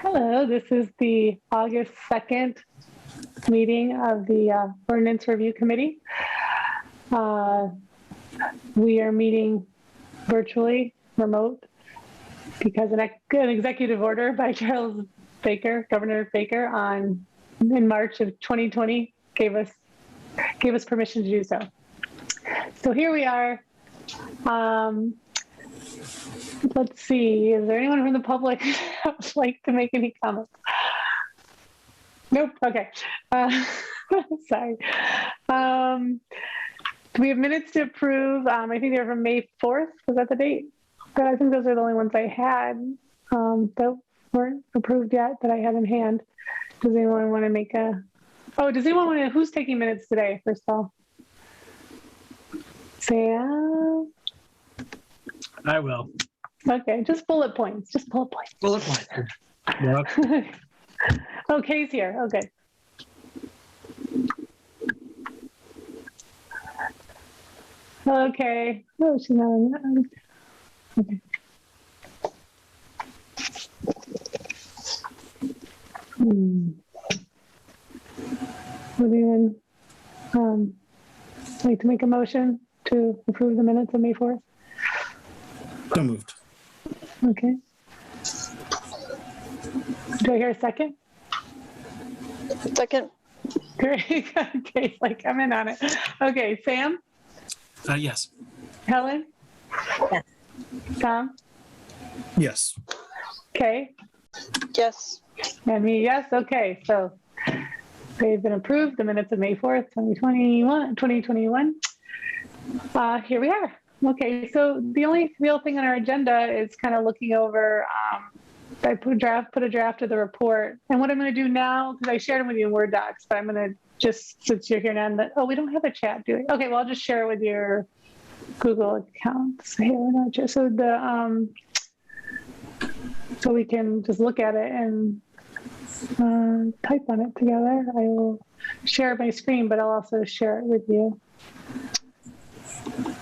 Hello, this is the August 2nd meeting of the Ordinance Review Committee. We are meeting virtually, remote, because an executive order by Charles Baker, Governor Baker, in March of 2020 gave us permission to do so. So here we are. Let's see, is there anyone from the public that would like to make any comments? Nope, okay. Sorry. Do we have minutes to approve? I think they're from May 4th, was that the date? But I think those are the only ones I had that weren't approved yet that I had in hand. Does anyone want to make who's taking minutes today, first of all? Sam? I will. Okay, just bullet points, Bullet point. Yep. Oh, Kay's here, okay. Okay, oh, she's not on that. Okay. Would anyone like to make a motion to approve the minutes of May 4th? So moved. Okay. Do I hear a second? Second. Great. Okay, like I'm in on it. Okay, Sam? Yes. Helen? Yes. Tom? Yes. Kay? Yes. And me, yes. Okay, so they've been approved, the minutes of May 4th, 2021. Here we are. Okay, so the only real thing on our agenda is kind of looking over, I put a draft of the report. And what I'm going to do now, because I shared them with you in Word docs, but I'm going to just, since you're here now, we don't have a chat, do we? Okay, well, I'll just share it with your Google account. So here, so we can just look at it and type on it together. I will share my screen, but I'll also share it with you.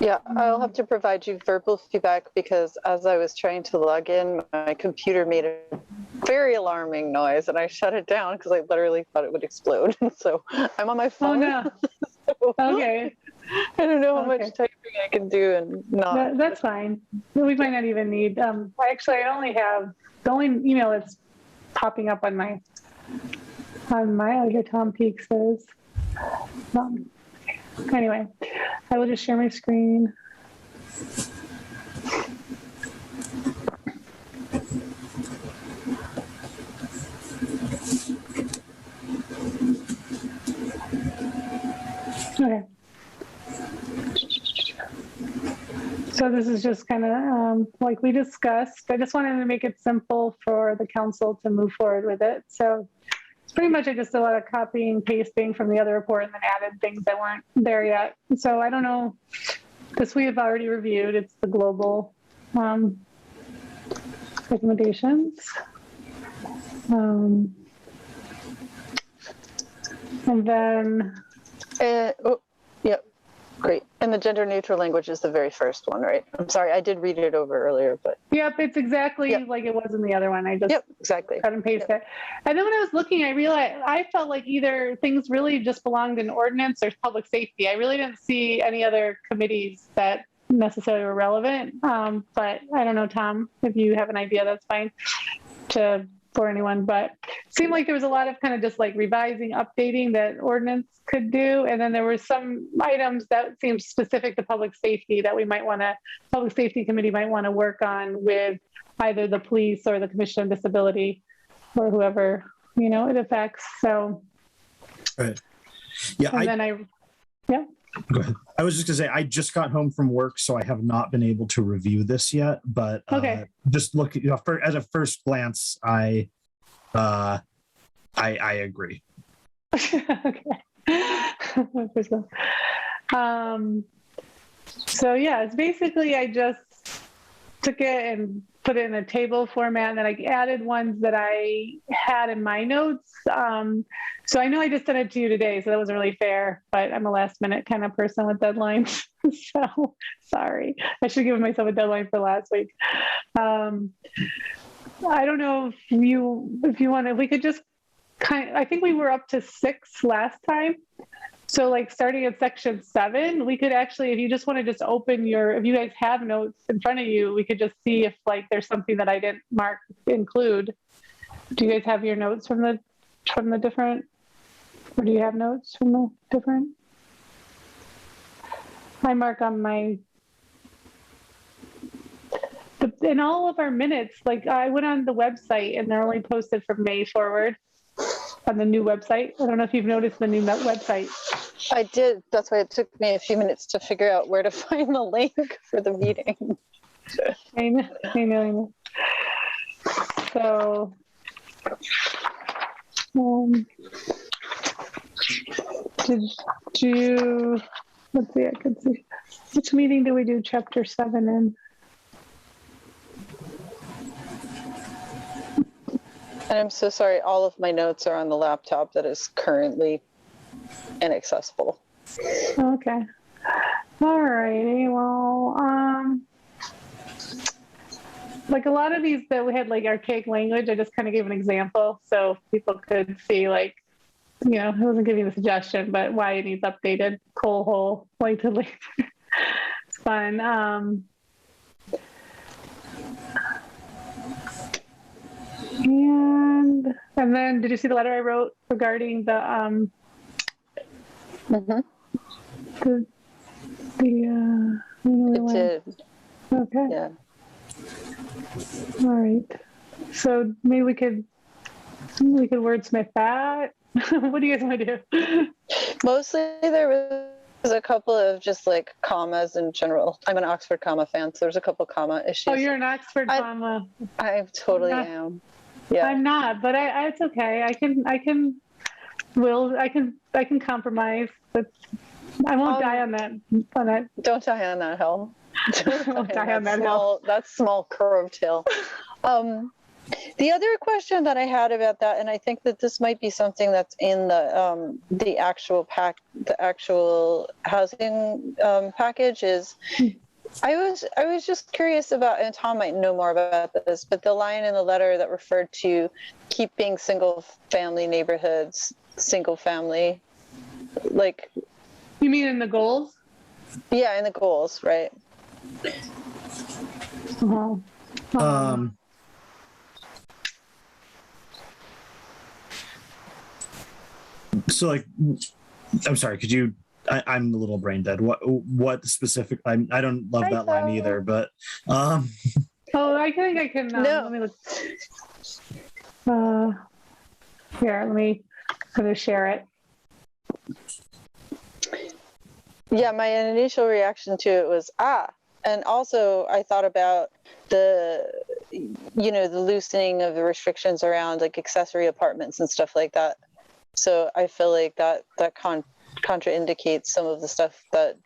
Yeah, I'll have to provide you verbal feedback because as I was trying to log in, my computer made a very alarming noise and I shut it down because I literally thought it would explode. So I'm on my phone. Oh, no. So Okay. I don't know how much typing I can do and not. That's fine. We might not even need, I only have, the only email that's popping up on my, here Tom Peak says, anyway, I will just share my screen. Okay. So this is just kind of like we discussed. I just wanted to make it simple for the council to move forward with it. So it's pretty much I just did a lot of copying and pasting from the other report and then added things that weren't there yet. So I don't know, this we have already reviewed. It's the global recommendations. And then... Yep, great. And the gender neutral language is the very first one, right? I'm sorry, I did read it over earlier, but. Yep, it's exactly like it was in the other one. I just exactly. cut and paste it. And then when I was looking, I realized I felt like either things really just belonged in ordinance or public safety. I really didn't see any other committees that necessarily were relevant. But I don't know, Tom, if you have an idea, that's fine for anyone. But it seemed like there was a lot of kind of just like revising, updating that ordinance could do. And then there were some items that seemed specific to public safety that public safety committee might want to work on with either the police or the Commission on Disability or whoever, it affects. So. Right. Yeah. Go ahead. I was just gonna say, I just got home from work, so I have not been able to review this yet, but just look at, at a first glance, I agree. Okay. So yeah, it's basically, I just took it and put it in a table format, and then I added ones that I had in my notes. So I know I just sent it to you today, so that wasn't really fair, but I'm a last minute kind of person with deadlines. So sorry, I should have given myself a deadline for last week. I don't know if you want to, we could just I think we were up to 6 last time. So like starting at section 7, we could actually, if you just want to just open if you guys have notes in front of you, we could just see if like there's something that I didn't include. Do you guys have your notes from the different, or do you have notes from the different? I mark on my, in all of our minutes, like I went on the website and they're only posted from May forward on the new website. I don't know if you've noticed the new website. I did. That's why it took me a few minutes to figure out where to find the link for the meeting. I know. So, did you, let's see, I can see. Which meeting do we do chapter 7 in? And I'm so sorry, all of my notes are on the laptop that is currently inaccessible. Okay. All righty. Well, like a lot of these that we had like archaic language, I just kind of gave an example so people could see like, you know, I wasn't giving a suggestion, but why it needs updated, coal hole, like to later. It's fun. And then did you see the letter I wrote regarding the Mm-hmm. It did. Okay. Yeah. All right. So maybe we could wordsmith that. What do you guys want to do? Mostly there was a couple of just like commas in general. I'm an Oxford comma fan, so there's a couple comma issues. Oh, you're an Oxford comma. I totally am. Yeah. I'm not, but it's okay. I can compromise. But I won't die on that. Don't die on that hill. I won't die on that hill. That small curved hill. The other question that I had about that, and I think that this might be something that's in the actual housing package, is I was just curious about, and Tom might know more about this, but the line in the letter that referred to keeping single family neighborhoods single family, like. You mean in the goals? Yeah, in the goals, right? So like, I'm sorry, could you, I'm a little brain dead. What specific, I don't love that line either, but. Oh, I think I can, no. Let me look. Here, I'm going to share it. Yeah, my initial reaction to it was, and also I thought about the loosening of the restrictions around like accessory apartments and stuff like that. So I feel like that contraindicates some of the stuff that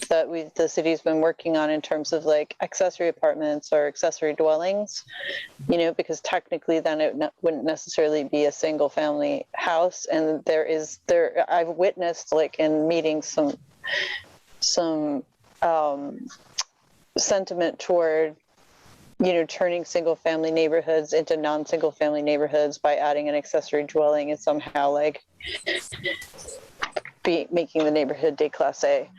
the city's been working on in terms of like accessory apartments or accessory dwellings, because technically then it wouldn't necessarily be a single family house. And I've witnessed like in meetings some sentiment toward turning single family neighborhoods into non-single family neighborhoods by adding an accessory dwelling and somehow like making the neighborhood Class A.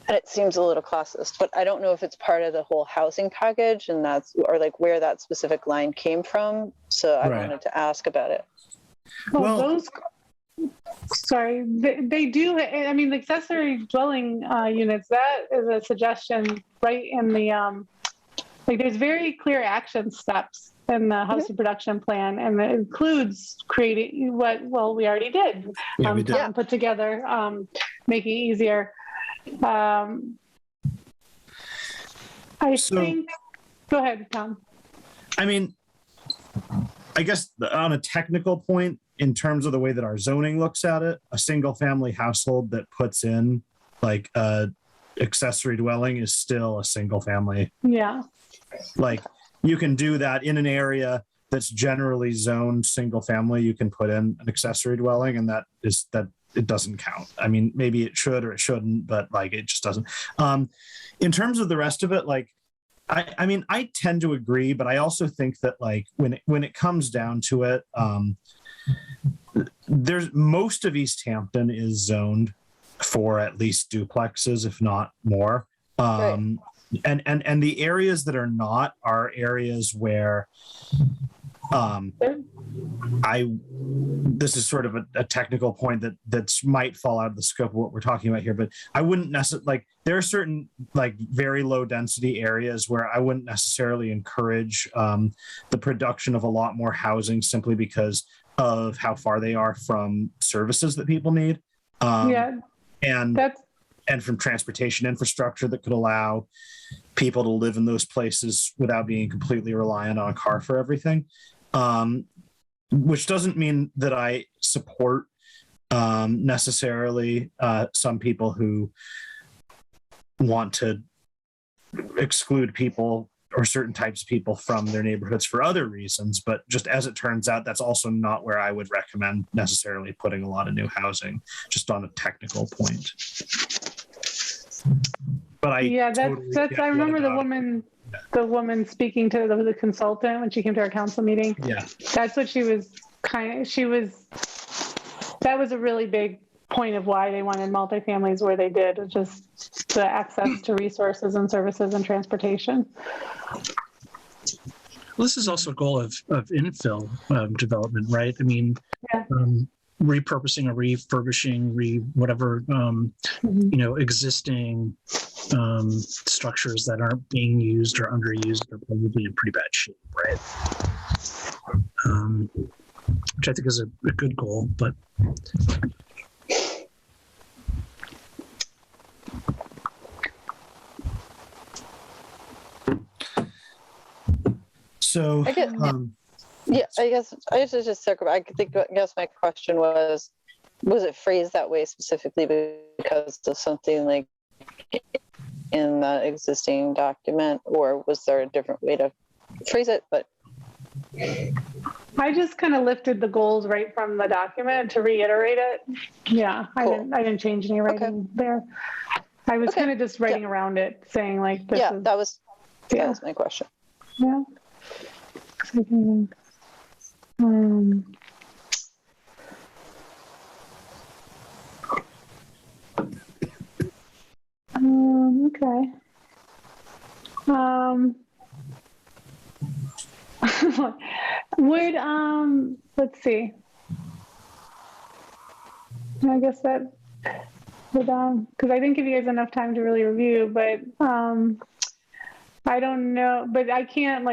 And it seems a little classist, but I don't know if it's part of the whole housing package, and or like where that specific line came from. So I wanted to ask about it. Well, sorry, they do. I mean, the accessory dwelling units, that is a suggestion right in the, like there's very clear action steps in the housing production plan, and it includes creating we already did. We did. Put together, making it easier. I think, go ahead, Tom. I mean, I guess on a technical point, in terms of the way that our zoning looks at it, a single family household that puts in like a accessory dwelling is still a single family. Yeah. Like you can do that in an area that's generally zoned single family. You can put in an accessory dwelling, and that it doesn't count. I mean, maybe it should or it shouldn't, but like it just doesn't. In terms of the rest of it, like I mean, I tend to agree, but I also think that like when it comes down to it, there's most of Easthampton is zoned for at least duplexes, if not more. Right. And the areas that are not are areas where this is sort of a technical point that might fall out of the scope of what we're talking about here, but I wouldn't necessarily like, there are certain like very low density areas where I wouldn't necessarily encourage the production of a lot more housing simply because of how far they are from services that people need. And from transportation infrastructure that could allow people to live in those places without being completely reliant on a car for everything. Which doesn't mean that I support necessarily some people who want to exclude people or certain types of people from their neighborhoods for other reasons. But just as it turns out, that's also not where I would recommend necessarily putting a lot of new housing, just on a technical point. But I remember the woman speaking to the consultant when she came to our council meeting. Yeah. That's what that was a really big point of why they wanted multifamilies where they did, just the access to resources and services and transportation. Well, this is also a goal of infill development, right? I mean, repurposing or refurbishing, whatever, existing structures that aren't being used or underused are probably in pretty bad shape, right? Which I think is a good goal, but. So, I guess I just circle back. I guess my question was it phrased that way specifically because of something like in the existing document, or was there a different way to phrase it? But I just kind of lifted the goals right from the document to reiterate it. Yeah, cool. I didn't change any writing there. I was kind of just writing around it, saying like this. That was my question. Yeah. Okay. Would let's see. I guess that would because I didn't give you guys enough time to really review, but I don't know, but I can't,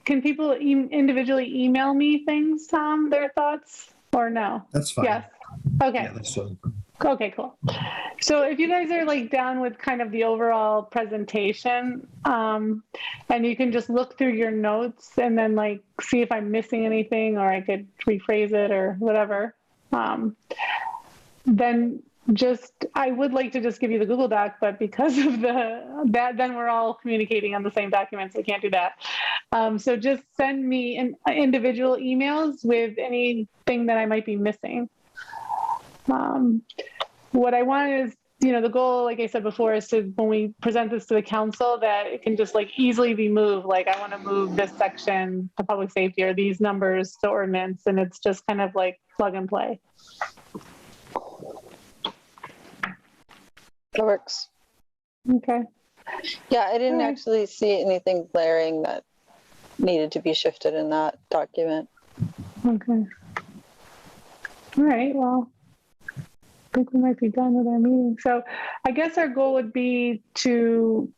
can people individually email me things, Tom, their thoughts, or no? That's fine. Yes. Okay. Yeah, that's fine. Okay, cool. So if you guys are down with kind of the overall presentation, and you can just look through your notes and then see if I'm missing anything, or I could rephrase it or whatever, then I would like to just give you the Google Doc, but because of then we're all communicating on the same document, so we can't do that. So just send me individual emails with anything that I might be missing. What I want is, the goal, like I said before, is to, when we present this to the council, that it can just easily be moved. I want to move this section to public safety or these numbers to ordinance, and it's just kind of plug and play. That works. Okay. Yeah, I didn't actually see anything glaring that needed to be shifted in that document. Okay. All right. Well, I think we might be done with our meeting. So I guess our goal would be to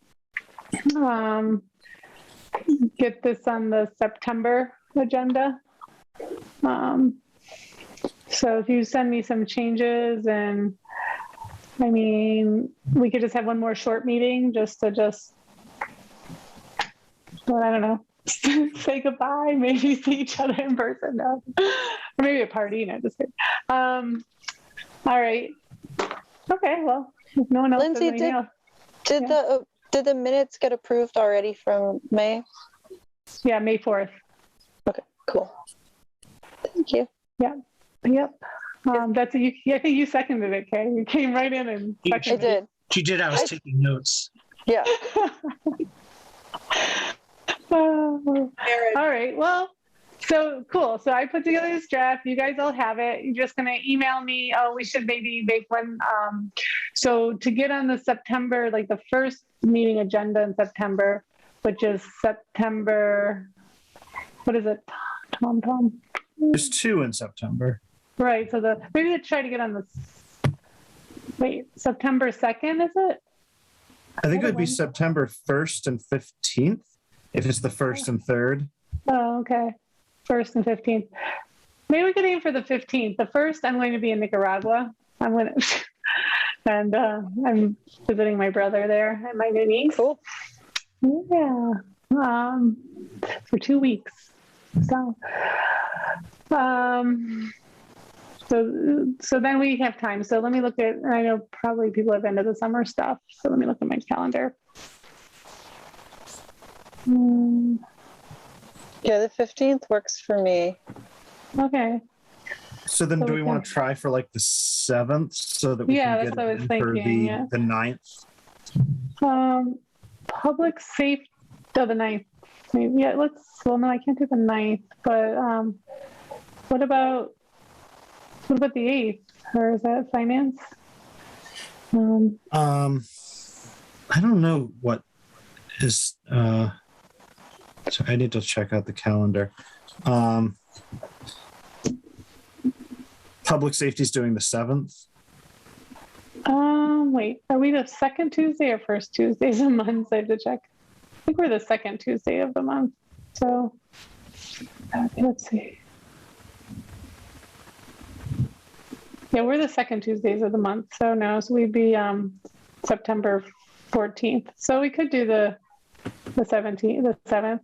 get this on the September agenda. So if you send me some changes, and we could just have one more short meeting I don't know, say goodbye, maybe see each other in person, or maybe a party, just kidding. All right. Okay, well, if no one else Lindsay, has anything else. Did the minutes get approved already from May? Yeah, May 4th. Okay, cool. Thank you. Yeah. Yep. I think you seconded it, Kay. You came right in and seconded I did. She did. I was taking notes. Yeah. All right. Well, so cool. So I put together this draft. You guys all have it. You're just going to email me. Oh, we should maybe make one. So to get on the September, like the first meeting agenda in September, which is September, what is it? Tom? There's 2 in September. Right. So maybe let's try to get on the, September 2nd, is it? I think it would be September 1st and 15th if it's the 1st and 3rd. Oh, okay. 1st and 15th. Maybe we could aim for the 15th. The 1st, I'm going to be in Nicaragua. And I'm visiting my brother there and my new niece. Cool. Yeah. For 2 weeks. So then we have time. So let me look at, I know probably people have ended the summer stuff. So let me look at my calendar. Yeah, the 15th works for me. Okay. So then do we want to try for like the 7th so that we can get it in for the 9th? Public safety, the 9th. Maybe, yeah, well, no, I can't do the 9th, but what about the 8th? Or is that finance? I don't know what is, so I need to check out the calendar. Public safety is doing the 7th. Wait, are we the second Tuesday or first Tuesdays of months? I have to check. I think we're the second Tuesday of the month. So let's see. Yeah, we're the second Tuesdays of the month. So no, so we'd be September 14th. So we could do the 17th, the 7th.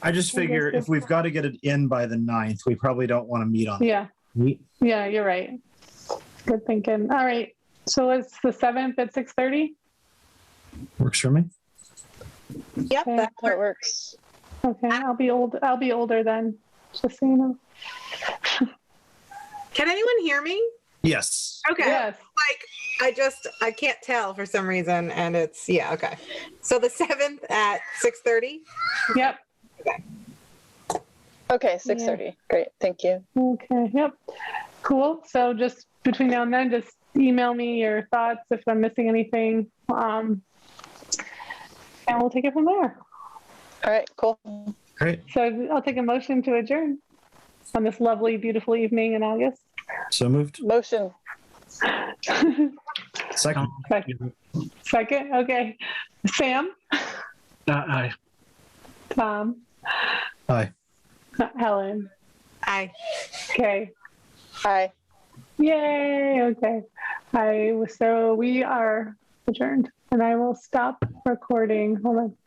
I just figure if we've got to get it in by the 9th, we probably don't want to meet on Yeah, you're right. Good thinking. All right. So it's the 7th at 6:30? Works for me. Yep, Okay. that That works. works. Okay, I'll be older then, just so you know. Can anyone hear me? Yes. Okay. Yes. I can't tell for some reason, and it's okay. So the 7th at 6:30. Yep. Okay, 6:30. Great, thank you. Okay. Yep. Cool. So just between now and then, just email me your thoughts if I'm missing anything, and we'll take it from there. All right, cool. Great. So I'll take a motion to adjourn on this lovely, beautiful evening in August. So moved. Motion. Second. Second. Okay. Sam. Aye. Tom. Aye. Helen. Aye. Okay. Aye. Yay. Okay. So we are adjourned, and I will stop recording. Hold on.